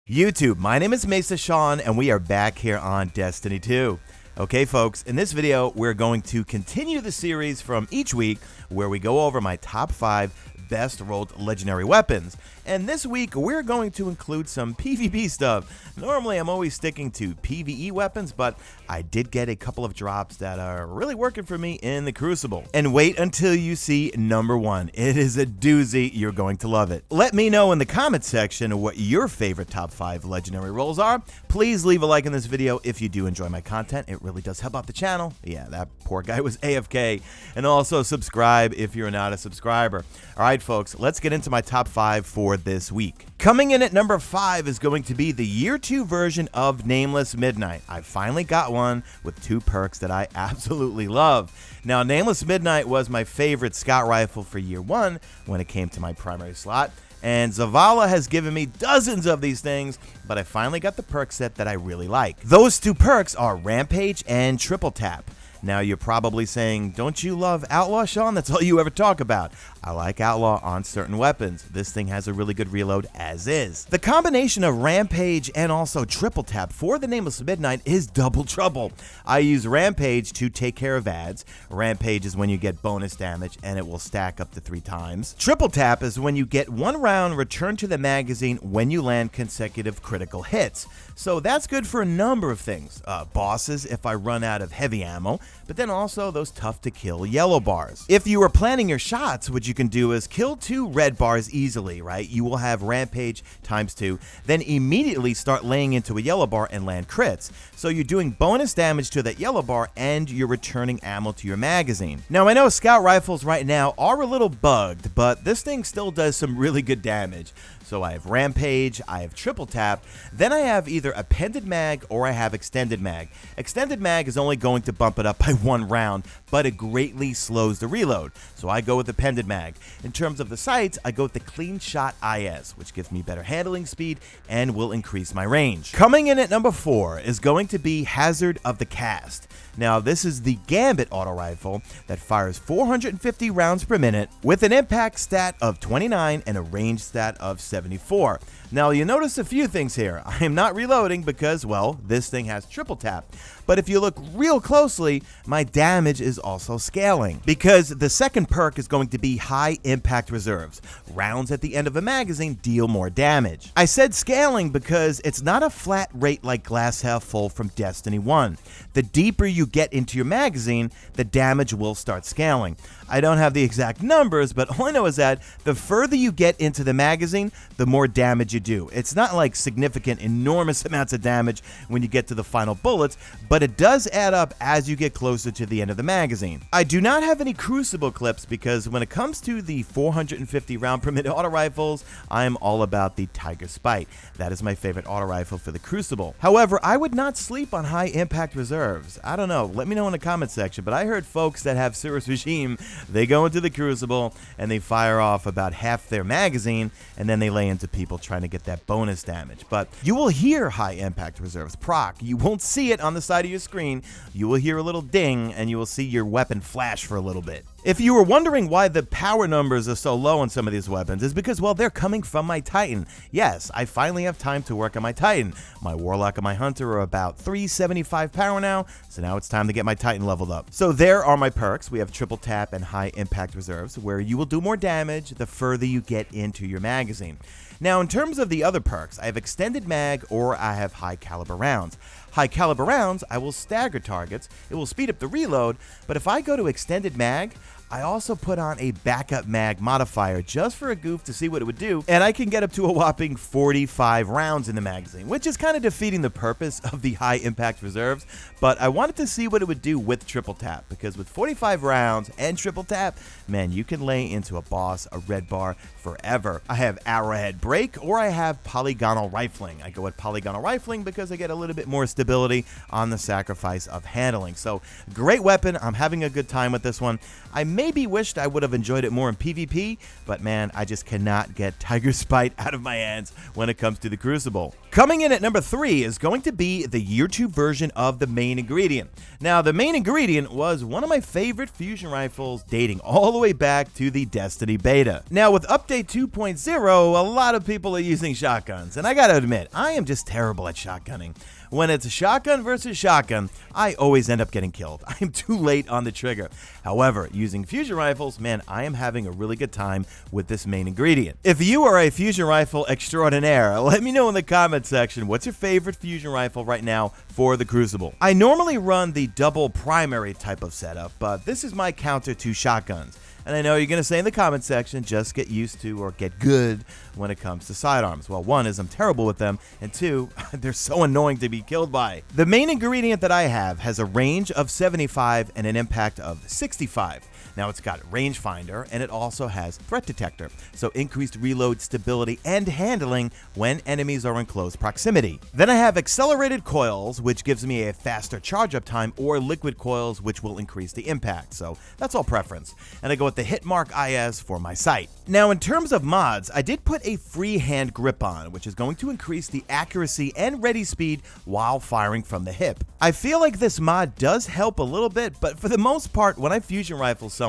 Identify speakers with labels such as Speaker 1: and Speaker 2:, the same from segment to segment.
Speaker 1: YouTube, my name is Mesa Sean, and we are back here on Destiny 2. Okay, folks, in this video, we're going to continue the series from each week where we go over my top 5 best rolled legendary weapons. And this week, we're going to include some PvP stuff. Normally, I'm always sticking to PvE weapons, but I did get a couple of drops that are really working for me in the Crucible. And wait until you see number 1. It is a doozy. You're going to love it. Let me know in the comment section what your favorite top 5 legendary rolls are. Please leave a like in this video if you do enjoy my content. It really does help out the channel. Yeah, that poor guy was AFK. And also subscribe if you're not a subscriber. All right, folks, let's get into my top 5 for this week. Coming in at number 5 is going to be the Year 2 version of Nameless Midnight. I finally got one with 2 perks that I absolutely love. Now, Nameless Midnight was my favorite scout rifle for Year 1 when it came to my primary slot, and Zavala has given me dozens of these things, but I finally got the perk set that I really like. Those 2 perks are Rampage and Triple Tap. Now, you're probably saying, don't you love Outlaw, Sean? That's all you ever talk about. I like Outlaw on certain weapons. This thing has a really good reload as is. The combination of Rampage and also Triple Tap for the Nameless Midnight is double trouble. I use Rampage to take care of ads. Rampage is when you get bonus damage and it will stack up to 3 times. Triple Tap is when you get 1 round returned to the magazine when you land consecutive critical hits. So that's good for a number of things. Bosses if I run out of heavy ammo, but then also those tough to kill yellow bars. If you are planning your shots, what you can do is kill 2 red bars easily, right? You will have Rampage times 2, then immediately start laying into a yellow bar and land crits. So you're doing bonus damage to that yellow bar and you're returning ammo to your magazine. Now, I know scout rifles right now are a little bugged, but this thing still does some really good damage. So I have Rampage, I have Triple Tap, then I have either Appended Mag or I have Extended Mag. Extended Mag is only going to bump it up by 1 round, but it greatly slows the reload. So I go with Appended Mag. In terms of the sights, I go with the Clean Shot IS, which gives me better handling speed and will increase my range. Coming in at number 4 is going to be Hazard of the Cast. Now, this is the Gambit auto rifle that fires 450 rounds per minute with an impact stat of 29 and a range stat of 74. Now, you notice a few things here. I am not reloading because, well, this thing has Triple Tap. But if you look real closely, my damage is also scaling because the second perk is going to be High Impact Reserves. Rounds at the end of a magazine deal more damage. I said scaling because it's not a flat rate like Glass Half Full from Destiny 1. The deeper you get into your magazine, the damage will start scaling. I don't have the exact numbers, but all I know is that the further you get into the magazine, the more damage you do. It's not like significant, enormous amounts of damage when you get to the final bullets, but it does add up as you get closer to the end of the magazine. I do not have any Crucible clips because when it comes to the 450 round per minute auto rifles, I am all about the Tiger Spite. That is my favorite auto rifle for the Crucible. However, I would not sleep on High Impact Reserves. I don't know, let me know in the comment section, but I heard folks that have Cirrus Regime, they go into the Crucible and they fire off about half their magazine and then they lay into people trying to get that bonus damage. But you will hear High Impact Reserves proc. You won't see it on the side of your screen. You will hear a little ding and you will see your weapon flash for a little bit. If you were wondering why the power numbers are so low on some of these weapons, it's because, well, they're coming from my Titan. Yes, I finally have time to work on my Titan. My Warlock and my Hunter are about 375 power now, so now it's time to get my Titan leveled up. So there are my perks. We have Triple Tap and High Impact Reserves, where you will do more damage the further you get into your magazine. Now, in terms of the other perks, I have Extended Mag or I have High Caliber Rounds. High Caliber Rounds, I will stagger targets. It will speed up the reload, but if I go to Extended Mag, I also put on a backup mag modifier just for a goof to see what it would do, and I can get up to a whopping 45 rounds in the magazine, which is kind of defeating the purpose of the High Impact Reserves, but I wanted to see what it would do with Triple Tap, because with 45 rounds and Triple Tap, man, you can lay into a boss, a red bar, forever. I have Arrowhead Break, or I have Polygonal Rifling. I go with Polygonal Rifling because I get a little bit more stability on the sacrifice of handling. So, great weapon. I'm having a good time with this one. I maybe wished I would have enjoyed it more in PvP, but man, I just cannot get Tiger's Spite out of my hands when it comes to the Crucible. Coming in at number 3 is going to be the Year 2 version of the main ingredient. Now, the main ingredient was one of my favorite fusion rifles dating all the way back to the Destiny beta. Now, with update 2.0, a lot of people are using shotguns, and I gotta admit, I am just terrible at shotgunning. When it's shotgun versus shotgun, I always end up getting killed. I am too late on the trigger. However, using fusion rifles, man, I am having a really good time with this main ingredient. If you are a fusion rifle extraordinaire, let me know in the comment section what's your favorite fusion rifle right now for the Crucible. I normally run the double primary type of setup, but this is my counter to shotguns. And I know you're going to say in the comment section, just get used to or get good when it comes to sidearms. Well, one is I'm terrible with them, and two, they're so annoying to be killed by. The main ingredient that I have has a range of 75 and an impact of 65. Now, it's got rangefinder, and it also has threat detector, so increased reload stability and handling when enemies are in close proximity. Then I have accelerated coils, which gives me a faster charge-up time, or liquid coils, which will increase the impact, so that's all preference. And I go with the Hitmark IS for my sight. Now, in terms of mods, I did put a free hand grip on, which is going to increase the accuracy and ready speed while firing from the hip. I feel like this mod does help a little bit, but for the most part, when I fusion rifle someone,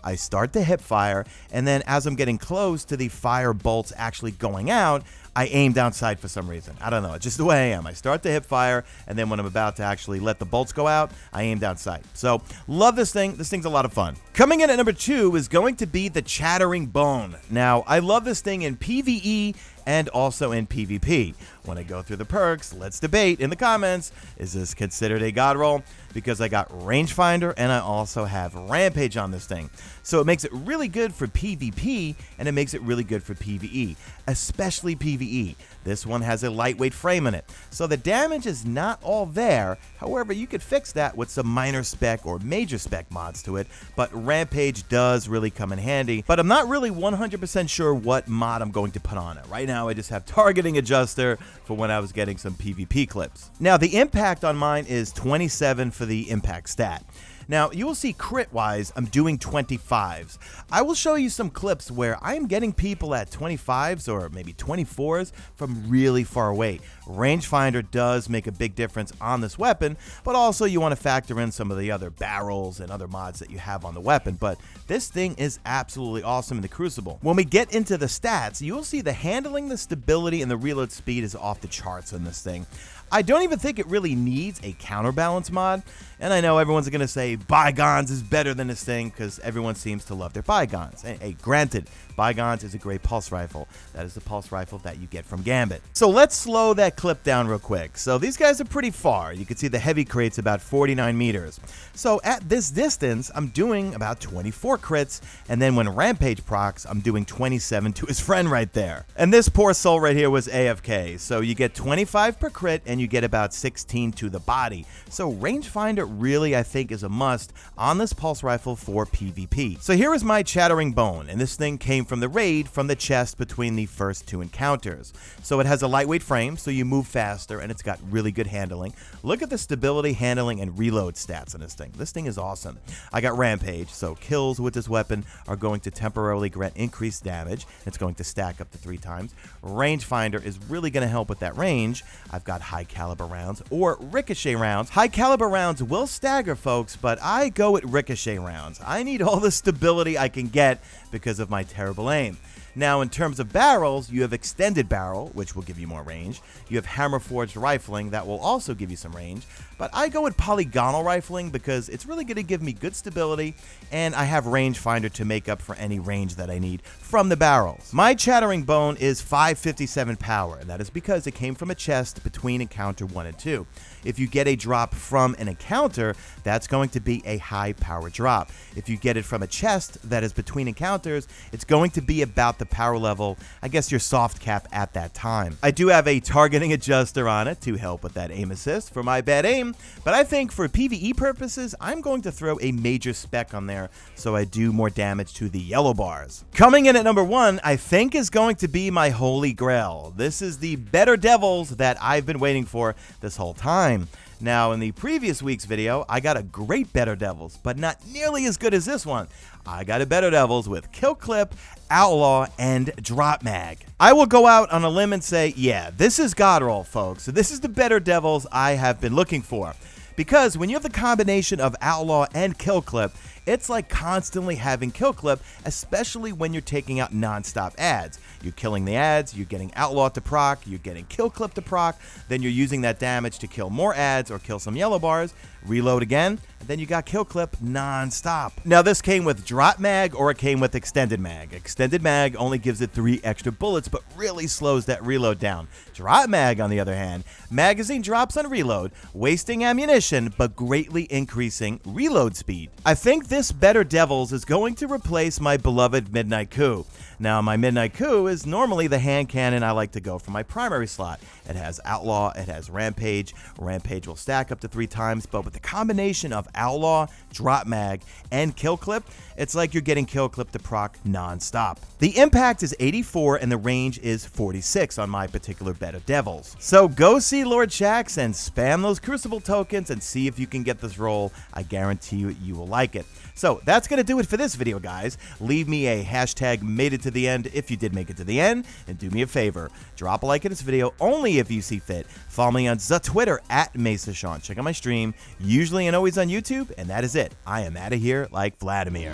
Speaker 1: I start the hip fire, and then as I'm getting close to the fire bolts actually going out, I aim down sight for some reason. I don't know, it's just the way I am. I start the hip fire, and then when I'm about to actually let the bolts go out, I aim down sight. So, love this thing. This thing's a lot of fun. Coming in at number 2 is going to be the Chattering Bone. Now, I love this thing in PvE and also in PvP. When I go through the perks, let's debate in the comments, is this considered a god roll? Because I got rangefinder and I also have rampage on this thing. So it makes it really good for PvP and it makes it really good for PvE, especially PvE. This one has a lightweight frame in it, so the damage is not all there. However, you could fix that with some minor spec or major spec mods to it, but rampage does really come in handy. But I'm not really 100% sure what mod I'm going to put on it. Right now, I just have targeting adjuster for when I was getting some PvP clips. Now, the impact on mine is 27 for the impact stat. Now, you will see crit-wise, I'm doing 25s. I will show you some clips where I am getting people at 25s or maybe 24s from really far away. Rangefinder does make a big difference on this weapon, but also you want to factor in some of the other barrels and other mods that you have on the weapon. But this thing is absolutely awesome in the Crucible. When we get into the stats, you'll see the handling, the stability, and the reload speed is off the charts on this thing. I don't even think it really needs a counterbalance mod, and I know everyone's going to say Bygones is better than this thing because everyone seems to love their Bygones. Hey, granted, Bygones is a great pulse rifle. That is the pulse rifle that you get from Gambit. So let's slow that clip down real quick. So these guys are pretty far. You can see the heavy crate's about 49 meters. So at this distance, I'm doing about 24 crits, and then when Rampage procs, I'm doing 27 to his friend right there. And this poor soul right here was AFK, so you get 25 per crit, and you get about 16 to the body. So rangefinder really, I think, is a must on this pulse rifle for PvP. So here is my Chattering Bone, and this thing came from the raid from the chest between the first 2 encounters. So it has a lightweight frame, so you move faster, and it's got really good handling. Look at the stability, handling, and reload stats on this thing. This thing is awesome. I got Rampage, so kills with this weapon are going to temporarily grant increased damage. It's going to stack up to 3 times. Rangefinder is really going to help with that range. I've got high caliber rounds or ricochet rounds. High caliber rounds will stagger, folks, but I go with ricochet rounds. I need all the stability I can get because of my terrible aim. Now, in terms of barrels, you have extended barrel, which will give you more range. You have hammer forged rifling, that will also give you some range. But I go with polygonal rifling because it's really going to give me good stability, and I have rangefinder to make up for any range that I need from the barrels. My Chattering Bone is 557 power, and that is because it came from a chest between encounter 1 and 2. If you get a drop from an encounter, that's going to be a high power drop. If you get it from a chest that is between encounters, it's going to be about the power level, I guess your soft cap at that time. I do have a targeting adjuster on it to help with that aim assist for my bad aim, but I think for PvE purposes, I'm going to throw a major spec on there so I do more damage to the yellow bars. Coming in at number 1, I think is going to be my holy grail. This is the better devils that I've been waiting for this whole time. Now, in the previous week's video, I got a great Better Devils, but not nearly as good as this one. I got a Better Devils with Kill Clip, Outlaw, and Drop Mag. I will go out on a limb and say, yeah, this is God Roll, folks. So this is the Better Devils I have been looking for. Because when you have the combination of Outlaw and Kill Clip, it's like constantly having Kill Clip, especially when you're taking out non-stop ads. You're killing the ads, you're getting Outlaw to proc, you're getting Kill Clip to proc, then you're using that damage to kill more ads or kill some yellow bars, reload again, and then you got Kill Clip non-stop. Now this came with Drop Mag or it came with Extended Mag. Extended Mag only gives it 3 extra bullets but really slows that reload down. Drop Mag, on the other hand, magazine drops on reload, wasting ammunition but greatly increasing reload speed. I think this Better Devils is going to replace my beloved Midnight Coup. Now, my Midnight Coup is normally the hand cannon I like to go for my primary slot. It has Outlaw, it has Rampage. Rampage will stack up to 3 times, but with the combination of Outlaw, Drop Mag, and Kill Clip, it's like you're getting Kill Clip to proc non-stop. The impact is 84 and the range is 46 on my particular Better Devils. So go see Lord Shaxx and spam those Crucible tokens and see if you can get this roll. I guarantee you will like it. So that's going to do it for this video, guys. Leave me a hashtag made it to the end if you did make it to the end, and do me a favor, drop a like in this video only if you see fit. Follow me on the Twitter at Mesa Sean. Check out my stream, usually and always on YouTube, and that is it. I am out of here like Vladimir.